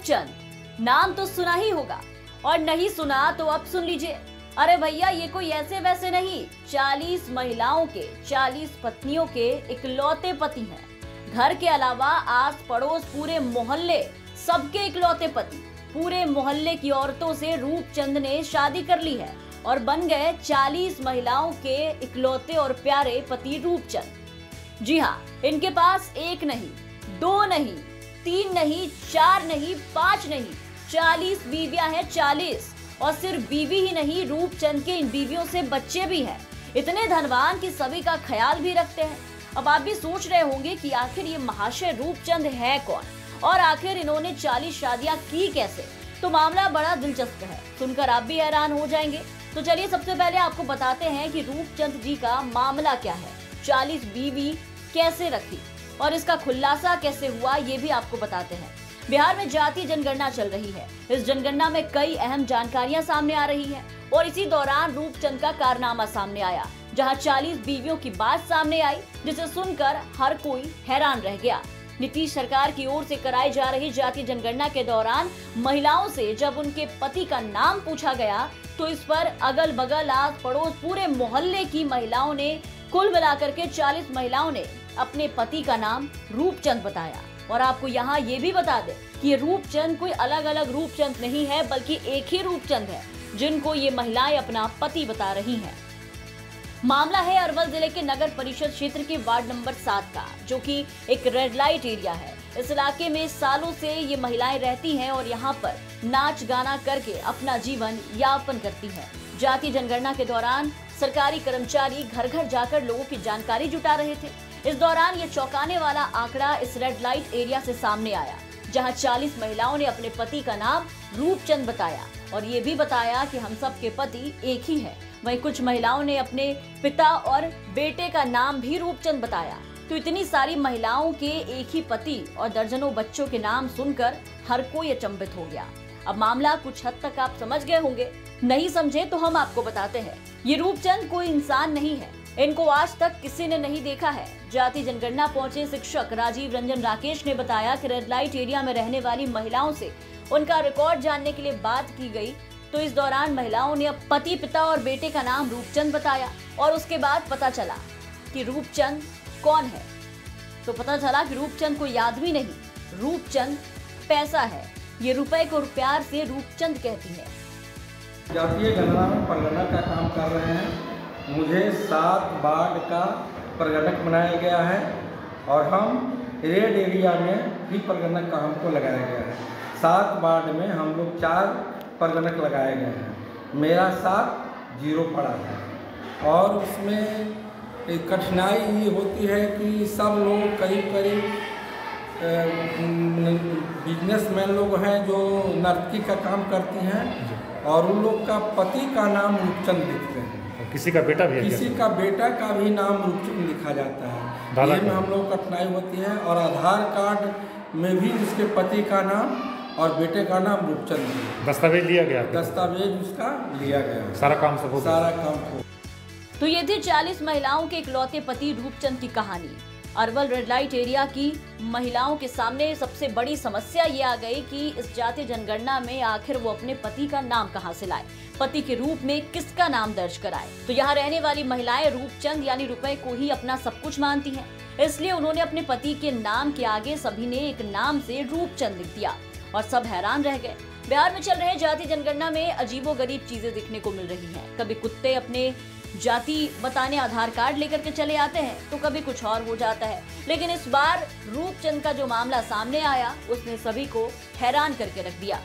रूपचंद, नाम तो सुना ही होगा और नहीं सुना तो अब सुन लीजिए। अरे भैया, ये कोई ऐसे वैसे नहीं, 40 महिलाओं के 40 पत्नियों के इकलौते पति हैं। घर के अलावा आस पड़ोस पूरे मोहल्ले सबके इकलौते पति। पूरे मोहल्ले की औरतों से रूपचंद ने शादी कर ली है और बन गए 40 महिलाओं के इकलौते और प्यारे पति रूपचंद। जी हाँ, इनके पास एक नहीं, दो नहीं, 3 नहीं, 4 नहीं, 5 नहीं, 40 बीवियां हैं, 40। और सिर्फ बीवी ही नहीं, रूपचंद के इन बीवियों से बच्चे भी हैं। इतने धनवान कि सभी का ख्याल भी रखते हैं। अब आप भी सोच रहे होंगे कि आखिर ये महाशय रूपचंद है कौन और आखिर इन्होंने 40 शादियां की कैसे। तो मामला बड़ा दिलचस्प है, सुनकर आप भी हैरान हो जाएंगे। तो चलिए सबसे पहले आपको बताते हैं कि रूपचंद जी का मामला क्या है, 40 बीवी कैसे रखी और इसका खुलासा कैसे हुआ, ये भी आपको बताते हैं। बिहार में जातीय जनगणना चल रही है। इस जनगणना में कई अहम जानकारियां सामने आ रही हैं और इसी दौरान रूपचंद का कारनामा सामने आया, जहां 40 बीवियों की बात सामने आई, जिसे सुनकर हर कोई हैरान रह गया। नीतीश सरकार की ओर से कराई जा रही जातीय जनगणना के दौरान महिलाओं से जब उनके पति का नाम पूछा गया तो इस पर अगल बगल आस पड़ोस पूरे मोहल्ले की महिलाओं ने, कुल मिलाकर के 40 महिलाओं ने अपने पति का नाम रूपचंद बताया। और आपको यहाँ ये भी बता दें कि ये रूपचंद कोई अलग अलग रूपचंद नहीं है, बल्कि एक ही रूपचंद है जिनको ये महिलाएं अपना पति बता रही हैं। मामला है अरवल जिले के नगर परिषद क्षेत्र के वार्ड नंबर 7 का, जो कि एक रेड लाइट एरिया है। इस इलाके में सालों से ये महिलाएं रहती हैं और यहाँ पर नाच गाना करके अपना जीवन यापन करती हैं। जातीय जनगणना के दौरान सरकारी कर्मचारी घर घर जाकर लोगों की जानकारी जुटा रहे थे। इस दौरान ये चौंकाने वाला आंकड़ा इस रेड लाइट एरिया से सामने आया, जहां 40 महिलाओं ने अपने पति का नाम रूपचंद बताया और ये भी बताया कि हम सब के पति एक ही है। वहीं कुछ महिलाओं ने अपने पिता और बेटे का नाम भी रूपचंद बताया। तो इतनी सारी महिलाओं के एक ही पति और दर्जनों बच्चों के नाम सुनकर हर कोई अचंभित हो गया। अब मामला कुछ हद तक आप समझ गए होंगे, नहीं समझे तो हम आपको बताते हैं। ये रूपचंद कोई इंसान नहीं है, इनको आज तक किसी ने नहीं देखा है। जातीय जनगणना पहुंचे शिक्षक राजीव रंजन राकेश ने बताया कि रेड लाइट एरिया में रहने वाली महिलाओं से उनका रिकॉर्ड जानने के लिए बात की गई, तो इस दौरान महिलाओं ने पति, पिता और बेटे का नाम रूपचंद बताया और उसके बाद पता चला कि रूपचंद कौन है। तो पता चला कि रूपचंद कोई आदमी नहीं, रूपचंद पैसा है। ये रुपए को प्यार से रूपचंद कहती है। जातीय गणना में प्रगणक का काम कर रहे हैं। मुझे 7 वार्ड का प्रगणक बनाया गया है और हम रेड एरिया में भी प्रगणक का हमको लगाया गया है। 7 वार्ड में हम लोग 4 प्रगणक लगाए गए हैं। मेरा 7 0 पड़ा है और उसमें कठिनाई ये होती है कि सब लोग करीब बिजनेसमैन लोग हैं जो नर्तकी का काम करती हैं और उन लोग का पति का नाम रूपचंद लिखते हैं। किसी का बेटा भी है, किसी का बेटा का भी नाम रूपचंद लिखा जाता है। ये में हम लोग कठिनाई होती है और आधार कार्ड में भी उसके पति का नाम और बेटे का नाम रूपचंद है। दस्तावेज लिया गया, दस्तावेज उसका लिया गया, सारा काम सब हो गया। सारा काम हो। तो ये थी 40 महिलाओं के इकलौते पति रूपचंद की कहानी। अरवल रेड लाइट एरिया की महिलाओं के सामने सबसे बड़ी समस्या ये आ गई कि इस जातीय जनगणना में आखिर वो अपने पति का नाम कहां से लाए, पति के रूप में किसका नाम दर्ज कराए। तो यहाँ रहने वाली महिलाएं रूपचंद यानी रुपए को ही अपना सब कुछ मानती हैं, इसलिए उन्होंने अपने पति के नाम के आगे सभी ने एक नाम से रूपचंद लिख दिया और सब हैरान रह गए। बिहार में चल रहे जातीय जनगणना में अजीबोगरीब चीजें देखने को मिल रही हैं। कभी कुत्ते अपने जाति बताने आधार कार्ड लेकर के चले आते हैं तो कभी कुछ और हो जाता है। लेकिन इस बार रूपचंद का जो मामला सामने आया उसने सभी को हैरान करके रख दिया।